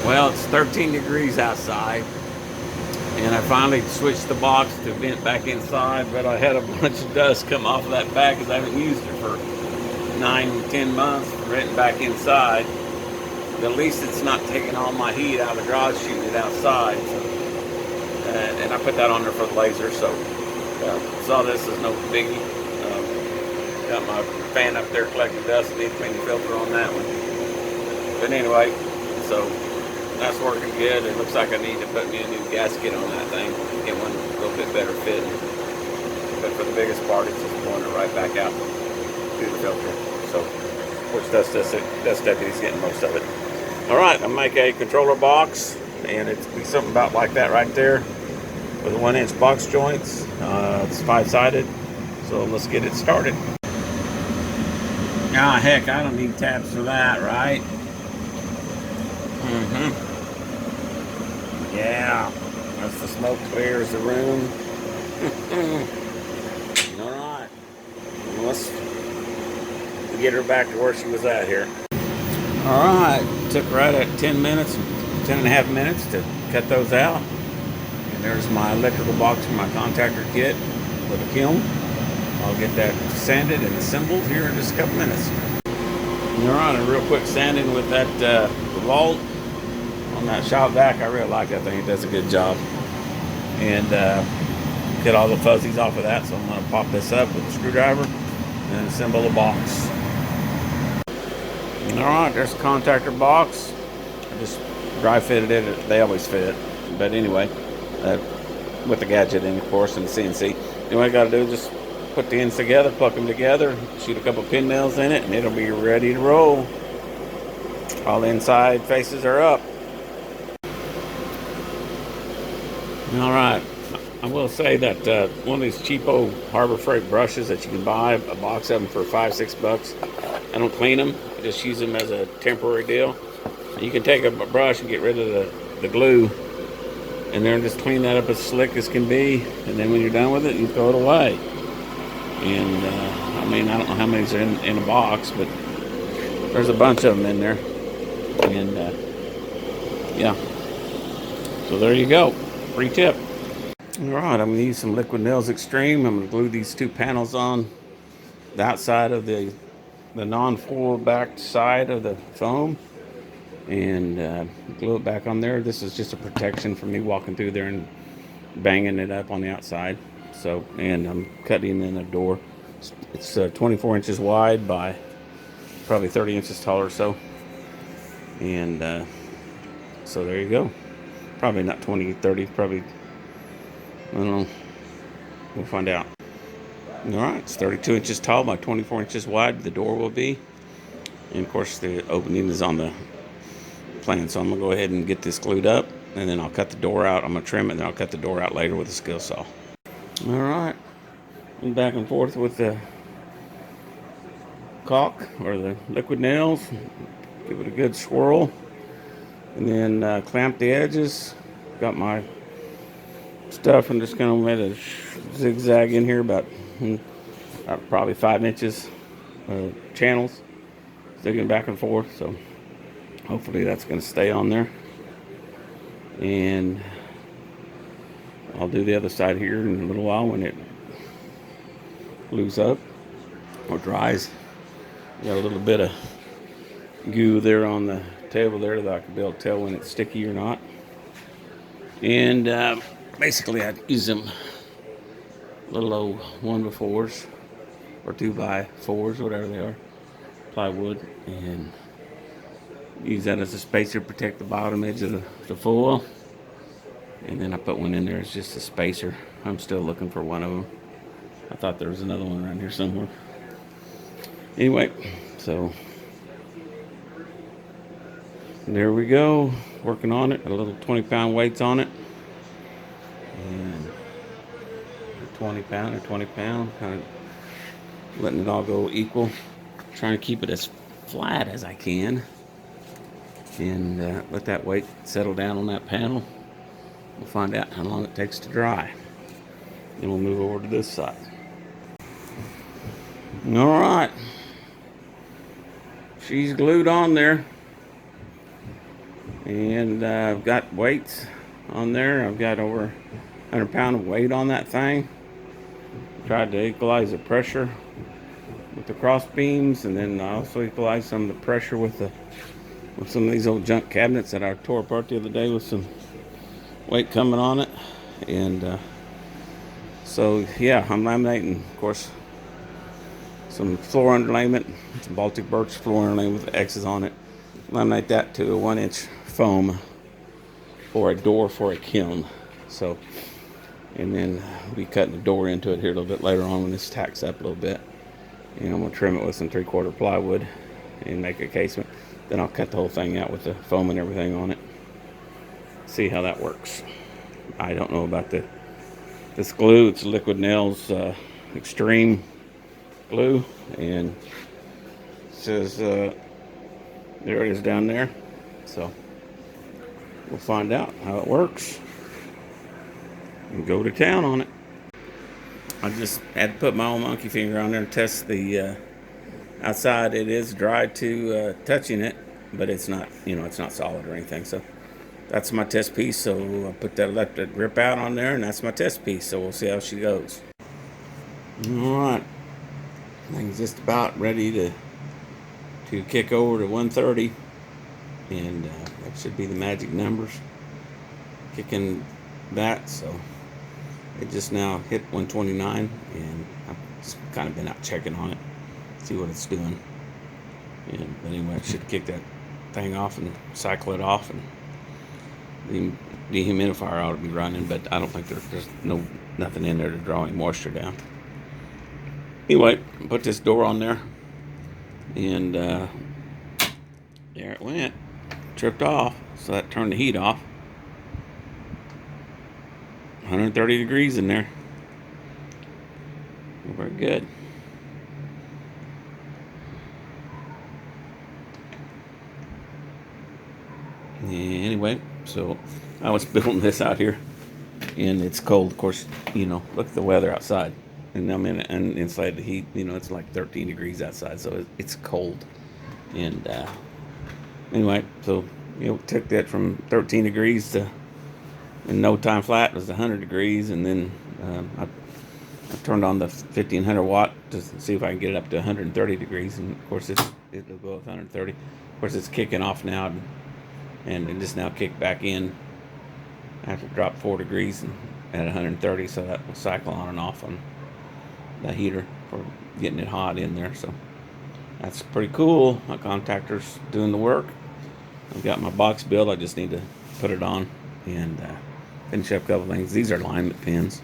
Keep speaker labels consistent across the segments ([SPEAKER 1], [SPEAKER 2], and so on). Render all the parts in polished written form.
[SPEAKER 1] Well, it's 13 degrees outside, and I finally switched the box to vent back inside, but I had a bunch of dust come off of that back because I haven't used it for 9, 10 months, renting back inside. But at least it's not taking all my heat out of the garage, shooting it outside. So, and I put that on there for the laser, so saw this as no biggie. Got my fan up there collecting dust, need to clean the filter on that one. But anyway, so that's working good. It looks like I need to put me a new gasket on that thing, get one a little bit better fitting. But for the biggest part, it's just blowing it right back out through the filter. So, which dust deputy's getting most of it. All right, I'll make a controller box, and it's be something about like that right there, with 1-inch box joints. It's 5-sided. So let's get it started. Ah, heck, I don't need tabs for that, right? Yeah, that's the smoke clears the room. All right, let's get her back to where she was at here. All right, took right at 10 and a half minutes to cut those out. And there's my electrical box for my contactor kit with a kiln. I'll get that sanded and assembled here in just a couple minutes. All right, a real quick sanding with that vault on that shop vac. I really like that thing. It does a good job. And get all the fuzzies off of that. So I'm going to pop this up with a screwdriver and assemble the box. All right, there's the contactor box. I just dry fitted it. They always fit. But anyway, with the gadget in, of course, and the CNC. What I got to do is just put the ends together, pluck them together, shoot a couple pin nails in it, and it'll be ready to roll. All the inside faces are up. All right, I will say that one of these cheapo Harbor Freight brushes that you can buy, a box of them for $5-6. I don't clean them, I just use them as a temporary deal. You can take a brush and get rid of the glue, and then just clean that up as slick as can be, and then when you're done with it, you throw it away. And I mean, I don't know how many's are in a box, but there's a bunch of them in there. And yeah, so there you go, free tip. All right, I'm gonna use some Liquid Nails Extreme. I'm gonna glue these two panels on the outside of the non-foil back side of the foam, and glue it back on there. This is just a protection for me walking through there and banging it up on the outside. So, and I'm cutting in a door. It's 24 inches wide by probably 30 inches tall or so. And so there you go. Probably not 20, 30, probably, I don't know. We'll find out. All right, it's 32 inches tall by 24 inches wide. The door will be. And of course, the opening is on the plan. So I'm going to go ahead and get this glued up, and then I'll cut the door out. I'm going to trim it, and then I'll cut the door out later with a skill saw. All right. I'm back and forth with the caulk or the liquid nails. Give it a good swirl, and then clamp the edges. Got my stuff and just kind of made a zigzag in here about probably 5 inches channels, sticking back and forth. So hopefully that's going to stay on there. And I'll do the other side here in a little while when it glues up or dries. Got a little bit of goo there on the table there that I can be able to tell when it's sticky or not. And basically I use them little old 1x4s or 2x4s, whatever they are, plywood, and use that as a spacer to protect the bottom edge of the foil. And then I put one in there as just a spacer. I'm still looking for one of them. I thought there was another one around here somewhere. Anyway, so there we go. Working on it. A little 20-pound weights on it. And 20 pound or 20 pound. Kind of letting it all go equal. Trying to keep it as flat as I can. And let that weight settle down on that panel. We'll find out how long it takes to dry. Then we'll move over to this side. All right. She's glued on there. And I've got weights on there. I've got over 100 pound of weight on that thing. Tried to equalize the pressure with the cross beams, and then I also equalized some of the pressure with some of these old junk cabinets that I tore apart the other day with some weight coming on it. And so yeah, I'm laminating, of course, some floor underlayment, some Baltic birch floor underlayment with X's on it. Laminate that to a 1-inch foam for a door for a kiln. So, and then we'll be cutting the door into it here a little bit later on when this tacks up a little bit. And I'm gonna trim it with some 3/4 plywood and make a casement. Then I'll cut the whole thing out with the foam and everything on it. See how that works. I don't know about this glue. It's Liquid Nails Extreme glue, and it says there it is down there. So we'll find out how it works and go to town on it. I just had to put my own monkey finger on there and test the outside. It is dry to touching it, but it's not, it's not solid or anything. So that's my test piece. So I put that, let it rip out on there, and that's my test piece. So we'll see how she goes. All right, thing's just about ready to kick over to 130, and that should be the magic numbers kicking that. So it just now hit 129, and I've just kind of been out checking on it, see what it's doing. And anyway, I should kick that thing off and cycle it off, and the dehumidifier ought to be running, but I don't think there's nothing in there to draw any moisture down. Anyway, put this door on there, and there it went. Tripped off, so that turned the heat off. 130 degrees in there. Very good. Anyway, so I was building this out here, and it's cold. Of course, look at the weather outside, and I'm inside the heat. It's like 13 degrees outside, so it's cold. And anyway, so took that from 13 degrees to, in no time flat, it was 100 degrees, and then I turned on the 1500 watt to see if I can get it up to 130 degrees, and of course it'll go with 130. Of course, it's kicking off now, and it just now kicked back in after it dropped 4 degrees at 130, so that will cycle on and off on the heater for getting it hot in there. So that's pretty cool. My contactor's doing the work. I've got my box built. I just need to put it on and finish up a couple things. These are alignment pins.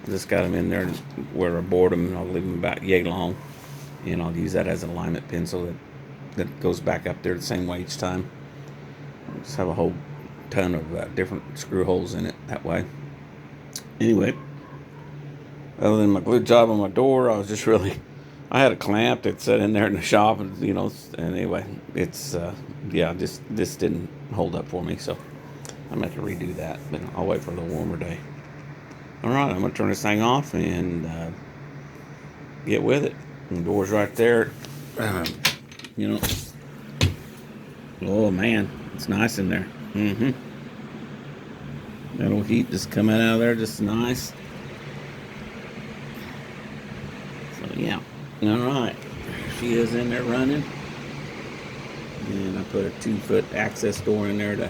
[SPEAKER 1] I just got them in there where I bored them, and I'll leave them about yay long, and I'll use that as an alignment pin so that goes back up there the same way each time. Just have a whole ton of different screw holes in it that way. Anyway, other than my glue job on my door, I had a clamp that sat in there in the shop, and anyway, it's this didn't hold up for me, so I'm gonna have to redo that, but I'll wait for a little warmer day. All right, I'm gonna turn this thing off and get with it. And the door's right there. Oh man, it's nice in there. That little heat just coming out of there, just nice. So yeah, all right. She is in there running, and I put a 2-foot access door in there to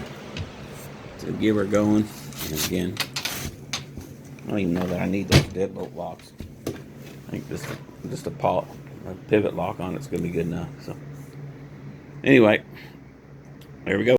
[SPEAKER 1] give her going. And again, I don't even know that I need those deadbolt locks. I think just a pivot lock on it's gonna be good enough. So anyway, there we go.